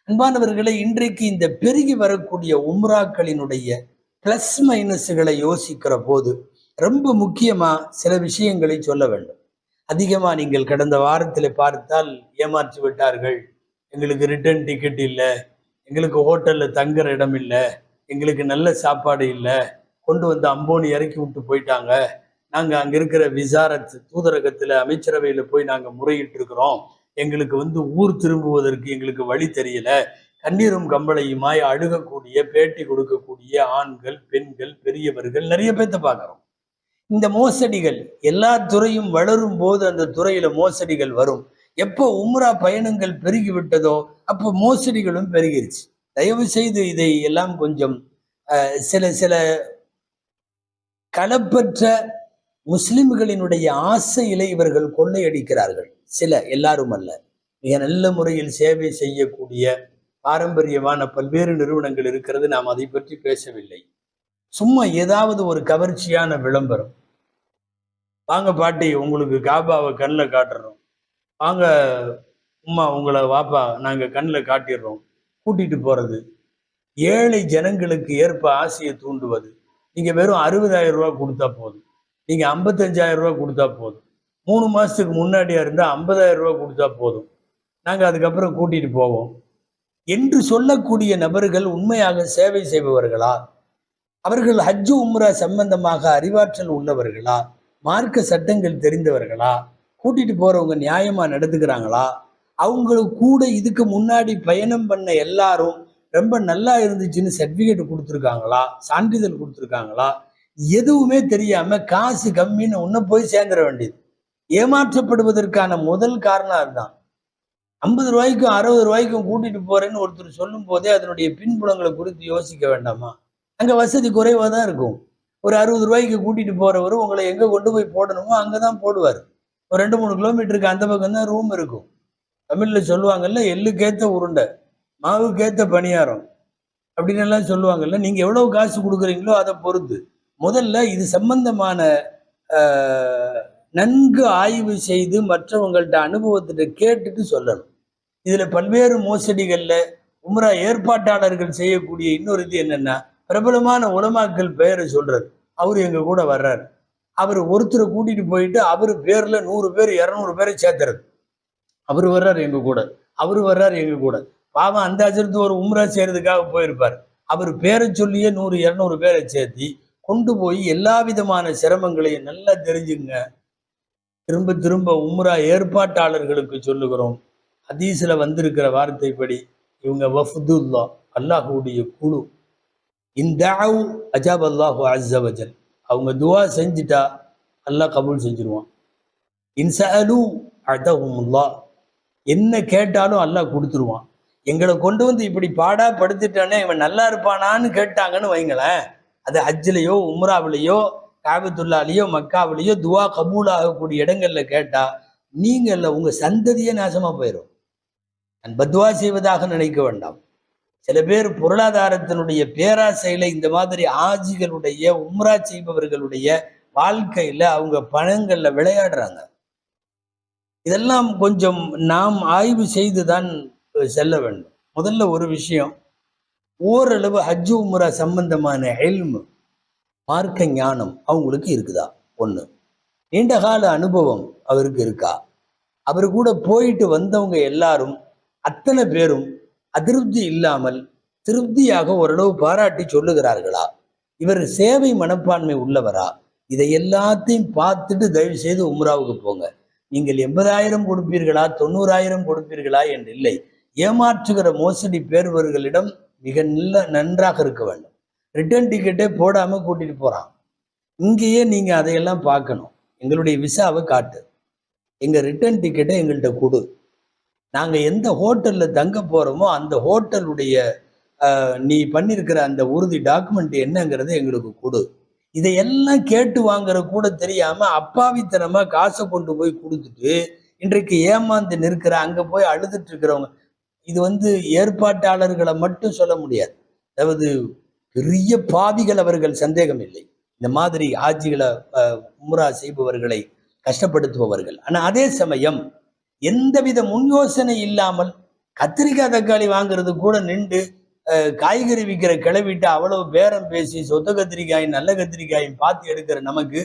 அன்பானவர்களை, இன்றைக்கு இந்த பெருகி வரக்கூடிய உம்ராக்களினுடைய பிளஸ் மைனஸ்களை யோசிக்கிற போது ரொம்ப முக்கியமா சில விஷயங்களை சொல்ல வேண்டும். அதிகமா நீங்கள் கடந்த வாரத்தில் பார்த்தால் ஏமாற்றி விட்டார்கள், எங்களுக்கு ரிட்டர்ன் டிக்கெட் இல்லை, எங்களுக்கு ஹோட்டல்ல தங்குற இடம் இல்லை, எங்களுக்கு நல்ல சாப்பாடு இல்லை, கொண்டு வந்து அம்போனி இறக்கி விட்டு போயிட்டாங்க, நாங்க அங்க இருக்கிற விசாரத் தூதரகத்துல அமைச்சரவையில போய் நாங்க முறையிட்டு இருக்கிறோம், எங்களுக்கு ஊர் திரும்புவதற்கு எங்களுக்கு வழி தெரியல, கண்ணீரும் கம்பளையுமாய் அழுகக்கூடிய பேட்டி கொடுக்கக்கூடிய ஆண்கள், பெண்கள், பெரியவர்கள் நிறைய பேர்த்த பார்க்கிறோம். இந்த மோசடிகள் எல்லா துறையும் வளரும் போது அந்த துறையில மோசடிகள் வரும். எப்போ உம்ரா பயணங்கள் பெருகி விட்டதோ அப்போ மோசடிகளும் பெருகிருச்சு. தயவு செய்து இதை எல்லாம் கொஞ்சம் சில சில களப்பற்ற முஸ்லிம்களினுடைய ஆசையிலே இவர்கள் கொள்ளையடிக்கிறார்கள். சில, எல்லாரும் அல்ல. மிக நல்ல முறையில் சேவை செய்யக்கூடிய பாரம்பரியமான பல்வேறு நிறுவனங்கள் இருக்கிறது. நாம் அதை பற்றி பேசவில்லை. சும்மா ஏதாவது ஒரு கவர்ச்சியான விளம்பரம், வாங்க பாட்டி உங்களுக்கு காபாவை கண்ணில் காட்டுறோம், வாங்க உம்மா உங்களை வாப்பா நாங்க கண்ணில் காட்டிடுறோம், கூட்டிட்டு போறது, ஏழை ஜனங்களுக்கு ஏற்ப ஆசையை தூண்டுவது. நீங்க வெறும் 60,000 ரூபாய் கொடுத்தா போதும், நீங்க 55,000 ரூபாய் கொடுத்தா போதும், 3 மாசத்துக்கு முன்னாடியா இருந்தா 50,000 ரூபாய் கொடுத்தா போதும், நாங்க அதுக்கப்புறம் கூட்டிட்டு போவோம் என்று சொல்லக்கூடிய நபர்கள் உண்மையாக சேவை செய்பவர்களா? அவர்கள் ஹஜ்ஜு உம்ரா சம்பந்தமாக அறிவாற்றல் உள்ளவர்களா? மார்க்க சட்டங்கள் தெரிந்தவர்களா? கூட்டிட்டு போறவங்க நியாயமா நடந்துக்கிறாங்களா? அவங்களுக்கு கூட இதுக்கு முன்னாடி பயணம் பண்ண எல்லாரும் ரொம்ப நல்லா இருந்துச்சுன்னு சர்டிபிகேட் கொடுத்துருக்காங்களா, சான்றிதழ் கொடுத்துருக்காங்களா? எதுவுமே தெரியாம காசு கம்மின்னு ஒன்ன போய் சேர்ந்துட வேண்டியது. ஏமாற்றப்படுவதற்கான முதல் காரணம் அதுதான். 50 ரூபாய்க்கும் 60 ரூபாய்க்கும் கூட்டிட்டு போறேன்னு ஒருத்தர் சொல்லும் போதே அதனுடைய பின்புலங்களை குறித்து யோசிக்க வேண்டாமா? அங்க வசதி குறைவா தான் இருக்கும். ஒரு 60 ரூபாய்க்கு கூட்டிட்டு போறவர் உங்களை எங்க கொண்டு போய் போடணுமோ அங்கதான் போடுவார். ஒரு 2-3 கிலோமீட்டருக்கு அந்த பக்கம் தான் ரூம் இருக்கும். தமிழ்ல சொல்லுவாங்கல்ல, எள்ளுக்கேத்த உருண்டை, மாவுக்கேத்த பணியாரம் அப்படின்னு எல்லாம் சொல்லுவாங்கல்ல. நீங்க எவ்வளவு காசு கொடுக்குறீங்களோ அதை பொறுத்து. முதல்ல இது சம்பந்தமான நன்கு ஆய்வு செய்து மற்றவங்கள்ட்ட அனுபவத்திட்ட கேட்டுட்டு சொல்லணும். இதுல பல்வேறு மோசடிகள்ல உம்ரா ஏற்பாட்டாளர்கள் செய்யக்கூடிய இன்னொரு இது என்னன்னா, பிரபலமான உலமாக்கள் பெயரை சொல்றாரு, அவரு எங்க கூட வர்றாரு, அவர் ஒருத்தரை கூட்டிட்டு போயிட்டு அவரு பேர்ல 100 பேர் 200 பேரை சேர்த்துறது. அவரு வர்றாரு எங்க கூட, அவரு வர்றாரு எங்க கூட. பாவம் அந்த அஜர்த்து ஒரு உம்ரா செய்யறதுக்காக போயிருப்பார். அவர் பேரை சொல்லியே 100-200 பேரை சேர்த்தி கொண்டு போய் எல்லா விதமான சிரமங்களையும் நல்லா தெரிஞ்சுங்க. திரும்ப திரும்ப உம்ரா ஏற்பாட்டாளர்களுக்கு சொல்லுகிறோம், ஹதீஸ்ல வந்திருக்கிற வார்த்தைப்படி இவங்க வஃதுல்லா, அல்லாஹுடைய குழு. இந்த அஜாப் அல்லாஹு அஸ்ஸ வஜல், அவங்க துவா செஞ்சுட்டா அல்லாஹ் கபூல் செஞ்சிருவான். இன்சஅலு அதஹுமுல்லாஹ், என்ன கேட்டாலும் அல்லாஹ் கொடுத்துருவான். எங்களை கொண்டு வந்து இப்படி பாடா படுத்துட்டானே இவன் நல்லா இருப்பானான்னு கேட்டாங்கன்னு வைங்களேன், அது ஹஜ்ஜிலையோ உம்ராவிலையோ காபத்துல்லாலேயோ மக்காவிலேயோ துவா கபூல் ஆகக்கூடிய இடங்கள்ல கேட்டா நீங்கள்ல உங்க சந்ததியே நாசமா போயிடும். நான் பத்வா செய்வதாக நினைக்க வேண்டாம். சில பேர் பொருளாதாரத்தினுடைய பேராசையில இந்த மாதிரி ஆஜிகளுடைய உம்ரா செய்பவர்களுடைய வாழ்க்கையில அவங்க பணங்கள்ல விளையாடுறாங்க. இதெல்லாம் கொஞ்சம் நாம் ஆய்வு செய்துதான் செல்ல வேண்டும். முதல்ல ஒரு விஷயம், ஓரளவு ஹஜ்ஜு உம்ரா சம்பந்தமான இல்மு, மார்க்க ஞானம் அவங்களுக்கு இருக்குதா? ஒண்ணு. நீண்டகால அனுபவம் அவருக்கு இருக்கா? அவரு கூட போயிட்டு வந்தவங்க எல்லாரும் அத்தனை பேரும் அதிருப்தி இல்லாமல் திருப்தியாக ஓரளவு பாராட்டி சொல்லுகிறார்களா? இவர் சேவை மனப்பான்மை உள்ளவரா? இதை எல்லாத்தையும் பார்த்துட்டு தயவு செய்து உம்ராவுக்கு போங்க. நீங்கள் 80,000 கொடுப்பீர்களா 90,000 கொடுப்பீர்களா என்று இல்லை. ஏமாற்றுகிற மோசடி பேர்வர்களிடம் மிக நன்றாக இருக்க வேண்டும். ரிட்டர்ன் டிக்கெட்டே போடாம கூட்டிட்டு போறான். இங்கேயே நீங்க அதையெல்லாம் பார்க்கணும். எங்களுடைய விசாவை காட்டு, எங்க ரிட்டர்ன் டிக்கெட்டை எங்கள்கிட்ட கொடு, நாங்க எந்த ஹோட்டல்ல தங்க போறோமோ அந்த ஹோட்டலுடைய நீ பண்ணிருக்கிற அந்த உறுதி டாக்குமெண்ட் என்னங்கிறத எங்களுக்கு கொடு. இதையெல்லாம் கேட்டு வாங்குற கூட தெரியாம அப்பாவித்தனமா காசை கொண்டு போய் கொடுத்துட்டு இன்றைக்கு ஏமாந்து நிற்கிற, அங்க போய் அழுதுட்டு இருக்கிறவங்க. இது ஏற்பாட்டாளர்களை மட்டும் சொல்ல முடியாது. அதாவது பெரிய பாவிகள் அவர்கள், சந்தேகம் இல்லை. இந்த மாதிரி ஆட்சிகளை உம்ரா செய்பவர்களை கஷ்டப்படுத்துபவர்கள். ஆனா அதே சமயம் எந்தவித முன் யோசனை இல்லாமல் கத்திரிக்காய் தக்காளி வாங்குறது கூட நின்று காய்கறி விற்கிற கிளவிட்டு அவ்வளவு பேரம் பேசி சொத்த கத்திரிக்காயும் நல்ல கத்திரிக்காயும் பார்த்து எடுக்கிற நமக்கு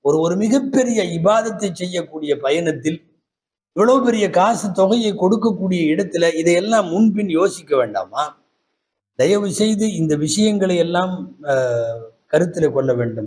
ஒரு மிகப்பெரிய இபாதத்தை செய்யக்கூடிய பயணத்தில் இவ்வளவு பெரிய காசு தொகையை கொடுக்கக்கூடிய இடத்துல இதையெல்லாம் முன்பின் யோசிக்க வேண்டாமா? தயவு செய்து இந்த விஷயங்களை எல்லாம் கருத்தில் கொள்ள வேண்டும்.